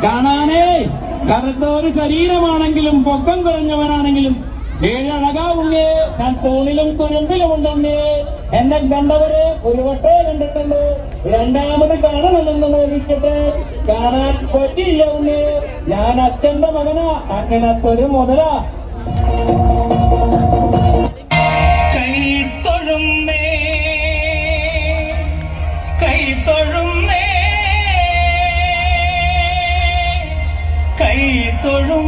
കാണാനേ കറുത്തൊരു ശരീരമാണെങ്കിലും പൊക്കം കുറഞ്ഞവനാണെങ്കിലും ഏഴഴകാവുന്നേ. ഞാൻ തൂണിലും തുരുമ്പിലും ഉണ്ടെന്നേ. എന്നെ കണ്ടവരെ ഒരു വട്ടേ കണ്ടിട്ടുള്ളൂ, രണ്ടാമത് കാണണമെന്ന് നോക്കിച്ചിട്ട് കാണാൻ പറ്റിയില്ല ഉണ്ണേ. ഞാൻ അച്ഛന്റെ മകനാ, അങ്ങനത്തൊരു മുതലാ. കൈത്തൊഴുന്നേ കൈത്തൊഴുന്നേ കൈത്തൊഴും